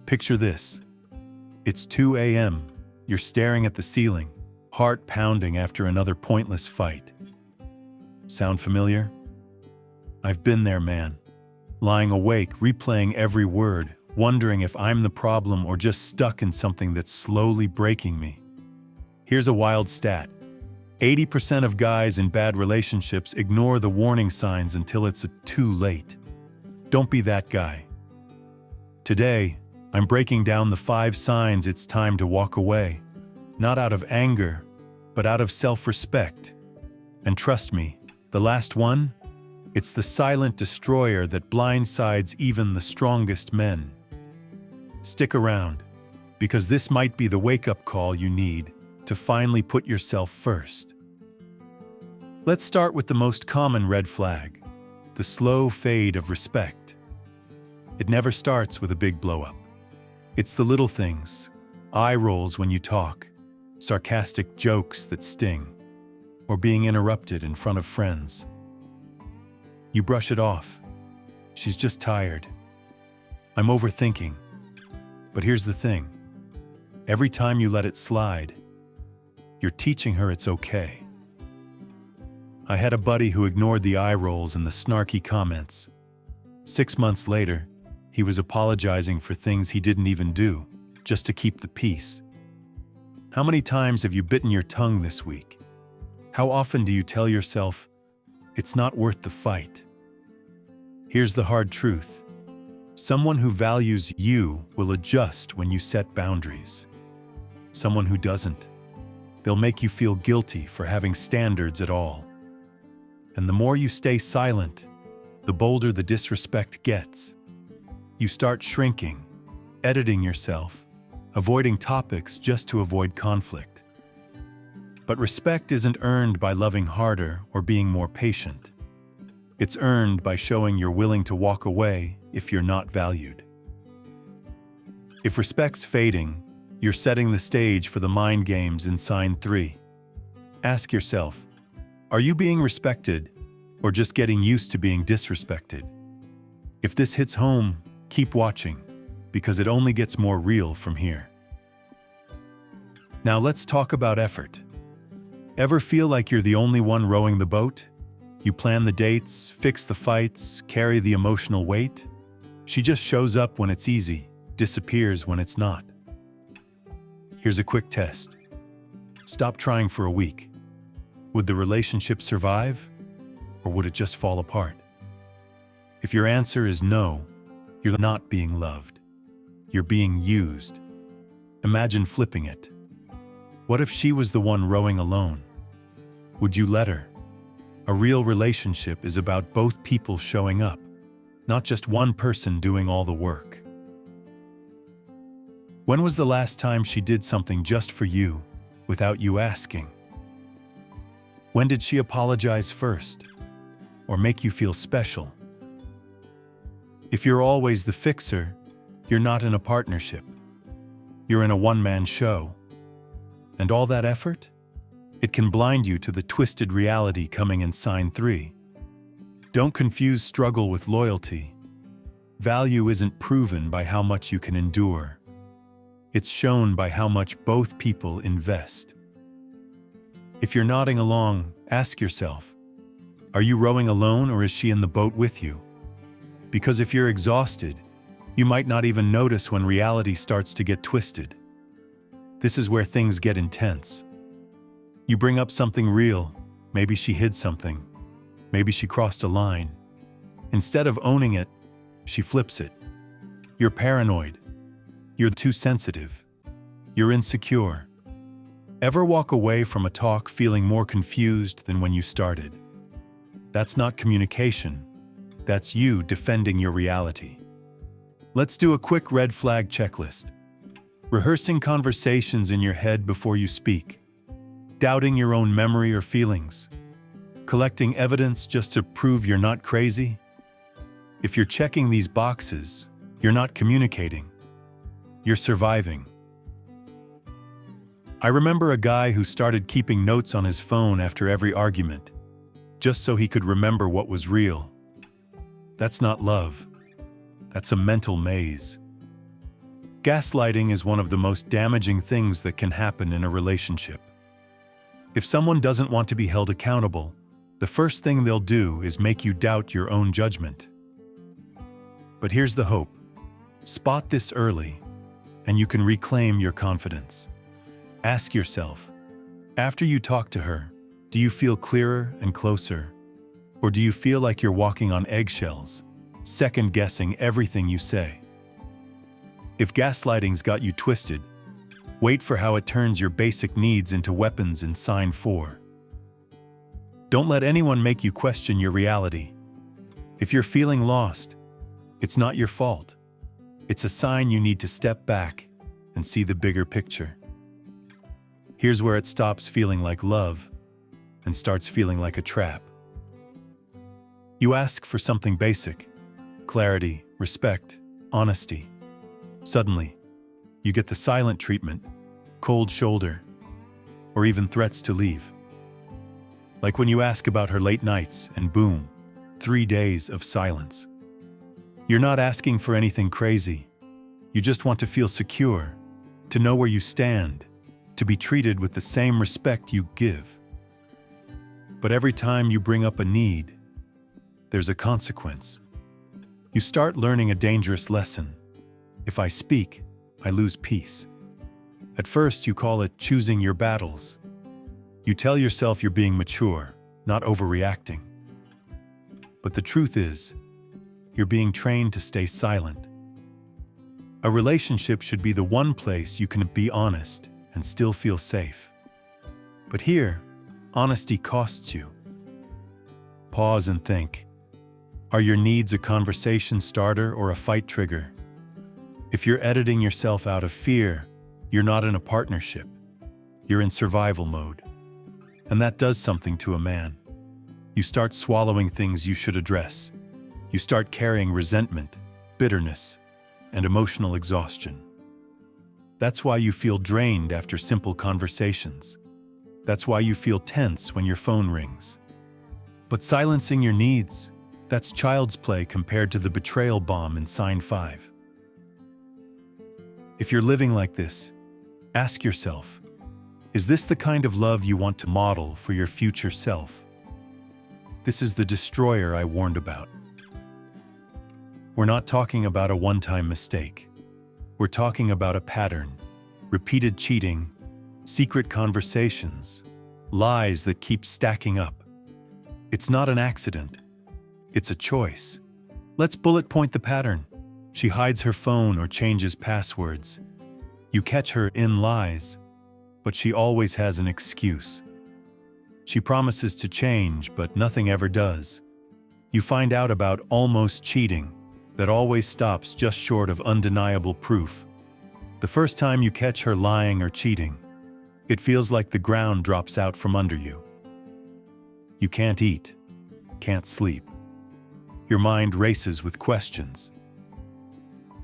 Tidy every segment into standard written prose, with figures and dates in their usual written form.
Picture this. It's 2 a.m. You're staring at the ceiling, heart pounding after another pointless fight. Sound familiar? I've been there, man. Lying awake, replaying every word, wondering if I'm the problem or just stuck in something that's slowly breaking me. Here's a wild stat. 80% of guys in bad relationships ignore the warning signs until it's too late. Don't be that guy. Today, I'm breaking down the 5 signs it's time to walk away. Not out of anger, but out of self-respect. And trust me, the last one? It's the silent destroyer that blindsides even the strongest men. Stick around, because this might be the wake-up call you need to finally put yourself first. Let's start with the most common red flag, the slow fade of respect. It never starts with a big blow-up. It's the little things, eye rolls when you talk, sarcastic jokes that sting, or being interrupted in front of friends. You brush it off. She's just tired. I'm overthinking. But here's the thing. Every time you let it slide, you're teaching her it's okay. I had a buddy who ignored the eye rolls and the snarky comments. 6 months later, he was apologizing for things he didn't even do, just to keep the peace. How many times have you bitten your tongue this week? How often do you tell yourself, it's not worth the fight? Here's the hard truth. Someone who values you will adjust when you set boundaries. Someone who doesn't, they'll make you feel guilty for having standards at all. And the more you stay silent, the bolder the disrespect gets. You start shrinking, editing yourself, avoiding topics just to avoid conflict. But respect isn't earned by loving harder or being more patient. It's earned by showing you're willing to walk away if you're not valued. If respect's fading, you're setting the stage for the mind games in sign 3. Ask yourself, are you being respected or just getting used to being disrespected? If this hits home, keep watching, because it only gets more real from here. Now let's talk about effort. Ever feel like you're the only one rowing the boat? You plan the dates, fix the fights, carry the emotional weight. She just shows up when it's easy, disappears when it's not. Here's a quick test. Stop trying for a week. Would the relationship survive, or would it just fall apart? If your answer is no, you're not being loved. You're being used. Imagine flipping it. What if she was the one rowing alone? Would you let her? A real relationship is about both people showing up, not just one person doing all the work. When was the last time she did something just for you, without you asking? When did she apologize first, or make you feel special? If you're always the fixer, you're not in a partnership. You're in a one-man show. And all that effort? It can blind you to the twisted reality coming in sign 3. Don't confuse struggle with loyalty. Value isn't proven by how much you can endure. It's shown by how much both people invest. If you're nodding along, ask yourself, are you rowing alone or is she in the boat with you? Because if you're exhausted, you might not even notice when reality starts to get twisted. This is where things get intense. You bring up something real, maybe she hid something, maybe she crossed a line. Instead of owning it, she flips it. You're paranoid. You're too sensitive. You're insecure. Ever walk away from a talk feeling more confused than when you started? That's not communication. That's you defending your reality. Let's do a quick red flag checklist. Rehearsing conversations in your head before you speak. Doubting your own memory or feelings. Collecting evidence just to prove you're not crazy. If you're checking these boxes, you're not communicating. You're surviving. I remember a guy who started keeping notes on his phone after every argument, just so he could remember what was real. That's not love. That's a mental maze. Gaslighting is one of the most damaging things that can happen in a relationship. If someone doesn't want to be held accountable, the first thing they'll do is make you doubt your own judgment. But here's the hope. Spot this early, and you can reclaim your confidence. Ask yourself, after you talk to her, do you feel clearer and closer? Or do you feel like you're walking on eggshells, second-guessing everything you say? If gaslighting's got you twisted, wait for how it turns your basic needs into weapons in sign 4. Don't let anyone make you question your reality. If you're feeling lost, it's not your fault. It's a sign you need to step back and see the bigger picture. Here's where it stops feeling like love and starts feeling like a trap. You ask for something basic: clarity, respect, honesty. Suddenly, you get the silent treatment, cold shoulder, or even threats to leave. Like when you ask about her late nights and boom, 3 days of silence. You're not asking for anything crazy. You just want to feel secure, to know where you stand, to be treated with the same respect you give. But every time you bring up a need, there's a consequence. You start learning a dangerous lesson. If I speak, I lose peace. At first, you call it choosing your battles. You tell yourself you're being mature, not overreacting. But the truth is, you're being trained to stay silent. A relationship should be the one place you can be honest and still feel safe. But here, honesty costs you. Pause and think. Are your needs a conversation starter or a fight trigger? If you're editing yourself out of fear, you're not in a partnership. You're in survival mode. And that does something to a man. You start swallowing things you should address. You start carrying resentment, bitterness, and emotional exhaustion. That's why you feel drained after simple conversations. That's why you feel tense when your phone rings. But silencing your needs, that's child's play compared to the betrayal bomb in sign 5. If you're living like this, ask yourself, is this the kind of love you want to model for your future self? This is the destroyer I warned about. We're not talking about a one-time mistake. We're talking about a pattern, repeated cheating, secret conversations, lies that keep stacking up. It's not an accident. It's a choice. Let's bullet point the pattern. She hides her phone or changes passwords. You catch her in lies, but she always has an excuse. She promises to change, but nothing ever does. You find out about almost cheating that always stops just short of undeniable proof. The first time you catch her lying or cheating, it feels like the ground drops out from under you. You can't eat, can't sleep. Your mind races with questions.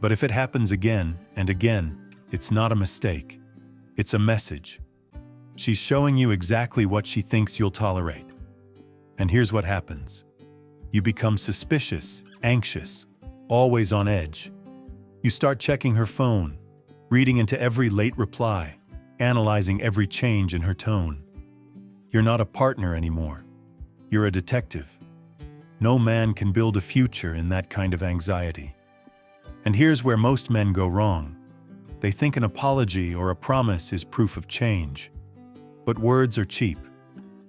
But if it happens again and again, it's not a mistake. It's a message. She's showing you exactly what she thinks you'll tolerate. And here's what happens. You become suspicious, anxious, always on edge. You start checking her phone, reading into every late reply, analyzing every change in her tone. You're not a partner anymore. You're a detective. No man can build a future in that kind of anxiety. And here's where most men go wrong. They think an apology or a promise is proof of change. But words are cheap.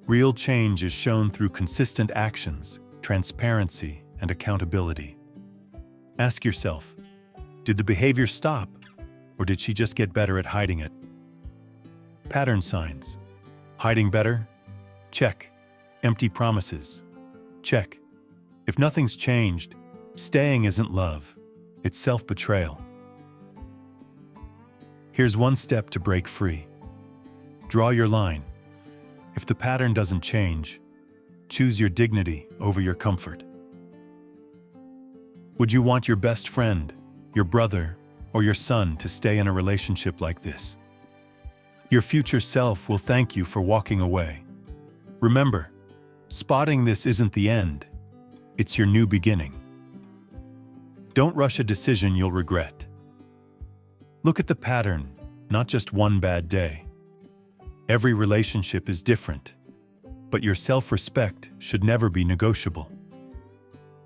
Real change is shown through consistent actions, transparency, and accountability. Ask yourself, did the behavior stop, or did she just get better at hiding it? Pattern signs. Hiding better? Check. Empty promises? Check. If nothing's changed, staying isn't love. It's self-betrayal. Here's one step to break free. Draw your line. If the pattern doesn't change, choose your dignity over your comfort. Would you want your best friend, your brother, or your son to stay in a relationship like this? Your future self will thank you for walking away. Remember, spotting this isn't the end. It's your new beginning. Don't rush a decision you'll regret. Look at the pattern, not just one bad day. Every relationship is different, but your self-respect should never be negotiable.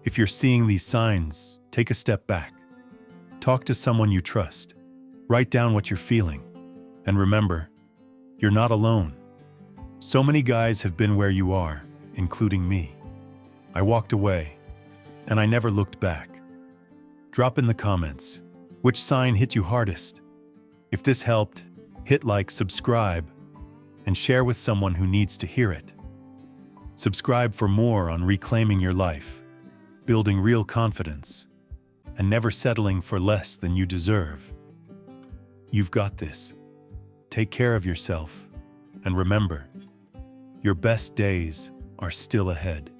If you're seeing these signs, take a step back. Talk to someone you trust. Write down what you're feeling. And remember, you're not alone. So many guys have been where you are, including me. I walked away, and I never looked back. Drop in the comments, which sign hit you hardest? If this helped, hit like, subscribe, and share with someone who needs to hear it. Subscribe for more on reclaiming your life, building real confidence, and never settling for less than you deserve. You've got this. Take care of yourself, and remember, your best days are still ahead.